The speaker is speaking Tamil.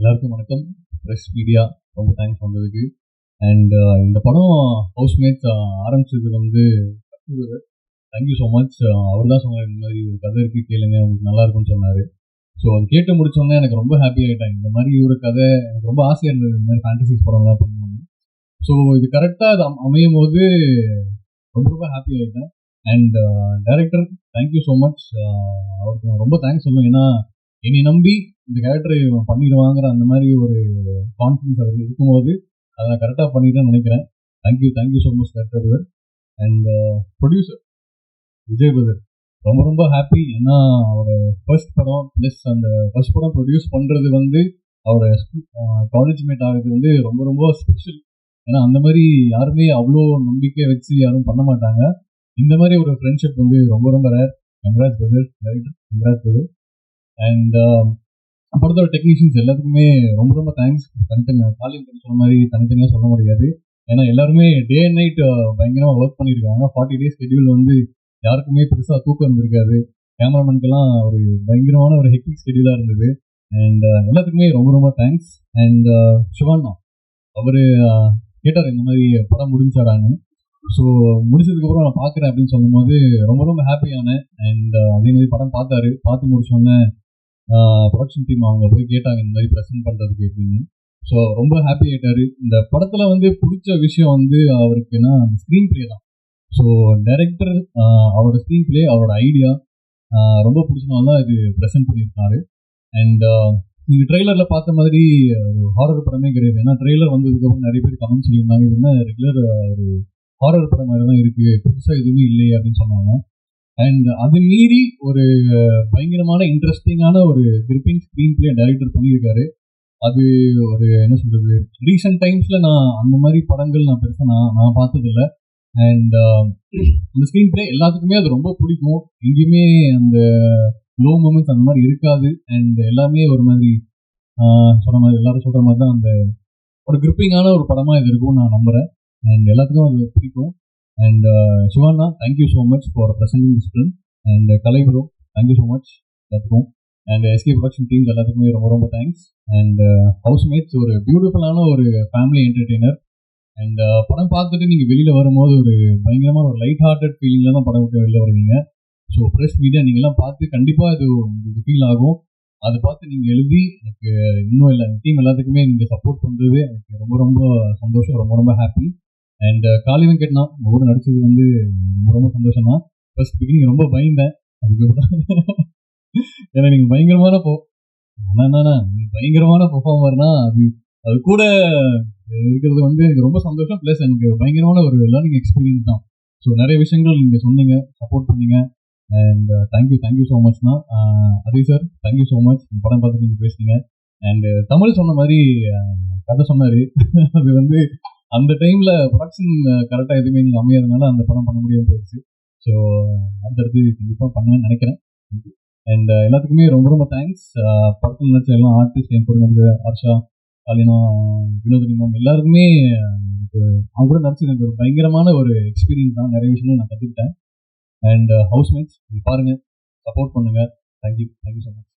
எல்லாருக்கும் வணக்கம். ப்ரெஸ் மீடியா ரொம்ப தேங்க்ஸ் வந்ததுக்கு. அண்ட் இந்த படம் ஹவுஸ்மேட்ஸ் ஆரம்பிச்சது வந்து தேங்க்யூ ஸோ மச். அவர் தான் சொன்னார், இந்த மாதிரி ஒரு கதை இருக்குது கேளுங்க, உங்களுக்கு நல்லா இருக்கும்னு சொன்னார். ஸோ அது கேட்டு முடிச்சோன்னே எனக்கு ரொம்ப ஹாப்பி ஆகிட்டேன். இந்த மாதிரி ஒரு கதை எனக்கு ரொம்ப ஆசையாக இருந்தது, இந்த மாதிரி ஃபேண்டசிஸ் படம்லாம் பண்ணணும். ஸோ இது கரெக்டாக அது அமையும் போது ரொம்ப ரொம்ப ஹாப்பி ஆகிட்டேன். And director thank you so much, அவருக்கு நான் ரொம்ப தேங்க்ஸ் சொல்லணும். ஏன்னா என்னை நம்பி இந்த கேரக்டரை பண்ணிடுவாங்கிற அந்த மாதிரி ஒரு கான்ஃபிடன்ஸ் அவர் இருக்கும்போது அதை நான் கரெக்டாக பண்ணிட்டேன்னு நினைக்கிறேன். Thank you so much director brother. And producer Vijay brother ரொம்ப ரொம்ப ஹாப்பி. ஏன்னா அவரோட ஃபர்ஸ்ட் படம் ப்ளஸ் அந்த ஃபர்ஸ்ட் படம் ப்ரொடியூஸ் பண்ணுறது வந்து அவரோட காலேஜ் மேட் ஆகுது வந்து ரொம்ப ரொம்ப ஸ்பெஷல். ஏன்னா அந்த மாதிரி யாருமே அவ்வளோ நம்பிக்கை வச்சு யாரும் பண்ண மாட்டாங்க. இந்த மாதிரி ஒரு ஃப்ரெண்ட்ஷிப் வந்து ரொம்ப ரொம்ப rare. Congrats brother, congrats brother. And படத்தோட டெக்னீஷியன்ஸ் எல்லாத்துக்குமே ரொம்ப ரொம்ப தேங்க்ஸ். தனித்தனியாக காலையில் சொன்ன மாதிரி தனித்தனியாக சொல்ல முடியாது. ஏன்னா எல்லாருமே டே அண்ட் நைட் பயங்கரமாக ஒர்க் பண்ணியிருக்காங்க. 40 days ஷெட்யூல் வந்து யாருக்குமே பெருசாக தூக்கம் இருந்திருக்காது. கேமராமேனுக்கெல்லாம் ஒரு பயங்கரமான ஒரு ஹெக்டிக் ஷெட்யூலாக இருந்தது. அண்ட் எல்லாத்துக்குமே ரொம்ப ரொம்ப தேங்க்ஸ். அண்ட் சிவானா அவர் கேட்டார் இந்த மாதிரி படம் முடிஞ்சாடான்னு. ஸோ முடிச்சதுக்கப்புறம் நான் பார்க்குறேன் அப்படின்னு சொல்லும்போது ரொம்ப ரொம்ப ஹாப்பியானேன். அண்ட் அதே மாதிரி படம் பார்த்தாரு. பார்த்து முடிச்சோன்னே ப்ரொடக்ஷன் டீம் அவங்க போய் கேட்டாங்க இந்த மாதிரி ப்ரெசென்ட் பண்ணுறதுக்கு எப்படின்னு. ஸோ ரொம்ப ஹாப்பி ஆகிட்டார். இந்த படத்தில் வந்து பிடிச்ச விஷயம் வந்து அவருக்குன்னா அந்த ஸ்க்ரீன் பிளே தான். ஸோ டைரக்டர் அவரோட ஸ்க்ரீன் பிளே, அவரோட ஐடியா ரொம்ப பிடிச்சனால தான் இது ப்ரெசென்ட் பண்ணியிருக்காரு. அண்ட் நீங்கள் ட்ரெய்லரில் பார்த்த மாதிரி ஒரு ஹாரர் படமே கிடையாது. ஏன்னா ட்ரெய்லர் வந்ததுக்கப்புறம் நிறைய பேர் கமெண்ட் சொல்லியிருந்தாங்க, இது என்ன ரெகுலர் ஒரு ஹாரர் படம் மாதிரி தான் இருக்குது, புதுசாக எதுவுமே இல்லையே அப்படின்னு சொன்னாங்க. அண்ட் அது மீறி ஒரு பயங்கரமான இன்ட்ரெஸ்டிங்கான ஒரு கிரிப்பிங் ஸ்க்ரீன் பிளே டைரக்டர் பண்ணியிருக்காரு. அது ஒரு என்ன சொல்கிறது, ரீசெண்ட் டைம்ஸில் நான் அந்த மாதிரி படங்கள் நான் பெருசாக நான் பார்த்ததில்லை. அண்ட் அந்த ஸ்க்ரீன் பிளே எல்லாத்துக்குமே அது ரொம்ப பிடிக்கும். எங்கேயுமே அந்த லோ மூமெண்ட்ஸ் அந்த மாதிரி இருக்காது. அண்ட் எல்லாமே ஒரு மாதிரி சொன்ன மாதிரி எல்லாரும் சொல்கிற மாதிரி தான் அந்த ஒரு கிரிப்பிங்கான ஒரு படமாக இது இருக்கும்னு நான் நம்புகிறேன். அண்ட் எல்லாத்துக்கும் அது பிடிக்கும். And Sivana thank you so much for presenting this film. And Kalai bro thank you so much எல்லாத்துக்கும். அண்ட் எஸ்கே ப்ரொடக்ஷன் டீம்ஸ் எல்லாத்துக்குமே ரொம்ப ரொம்ப தேங்க்ஸ். அண்ட் ஹவுஸ்மேட்ஸ் ஒரு பியூட்டிஃபுல்லான ஒரு ஃபேமிலி என்டர்டெய்னர். அண்ட் படம் பார்த்துட்டு நீங்கள் வெளியில் வரும்போது ஒரு பயங்கரமான ஒரு லைட் ஹார்ட்டட் ஃபீலிங்கில் தான் படம் விட்டு வெளில வருவீங்க. ஸோ ப்ரெஸ் மீடியா நீங்கள்லாம் பார்த்து கண்டிப்பாக இது உங்களுக்கு ஃபீல் ஆகும். அதை பார்த்து நீங்கள் எழுதி எனக்கு இன்னும் இல்லை டீம் எல்லாத்துக்குமே நீங்கள் சப்போர்ட் பண்ணுறது எனக்கு ரொம்ப ரொம்ப சந்தோஷம், ரொம்ப ரொம்ப ஹாப்பி. அண்ட் காளி வெங்கட் உங்க கூட நடிச்சது வந்து ரொம்ப ரொம்ப சந்தோஷம் தான். ஃபர்ஸ்ட் பிகினிங் ரொம்ப பயந்தேன். அதுக்கப்புறம் ஏன்னா நீங்கள் பயங்கரமான பயங்கரமான பெர்ஃபார்மர்னா அது கூட இருக்கிறது வந்து எனக்கு ரொம்ப சந்தோஷம். ப்ளஸ் எனக்கு பயங்கரமான ஒரு லேர்னிங் எக்ஸ்பீரியன்ஸ் தான். ஸோ நிறைய விஷயங்கள் நீங்கள் சொன்னீங்க, சப்போர்ட் பண்ணீங்க. அண்ட் தேங்க்யூ ஸோ மச்னா. அதே சார் தேங்க்யூ ஸோ மச். படம் பார்த்துட்டு நீங்கள் பேசுனீங்க. அண்டு தமிழ் சொன்ன மாதிரி கதை சொன்னார். அது வந்து அந்த டைமில் ப்ரொடக்ஷன் கரெக்டாக எதுவுமே நீங்கள் அமையாதனால அந்த படம் பண்ண முடியாமல் போயிடுச்சு. ஸோ அடுத்தடுத்து கண்டிப்பாக பண்ணுவேன்னு நினைக்கிறேன். அண்ட் எல்லாத்துக்குமே ரொம்ப ரொம்ப தேங்க்ஸ். படத்தில் நினச்ச எல்லாம் ஆர்டிஸ்ட், என் கூட நடிச்ச ஹர்ஷா, காலினா, வினோதினி மேம் எல்லாருக்குமே அவங்க கூட நடிச்சது எனக்கு ஒரு பயங்கரமான ஒரு எக்ஸ்பீரியன்ஸ் தான். நிறைய விஷயங்கள் நான் கற்றுக்கிட்டேன். அண்ட் ஹவுஸ்மேட்ஸ் பாருங்கள், சப்போர்ட் பண்ணுங்கள். Thank you so much.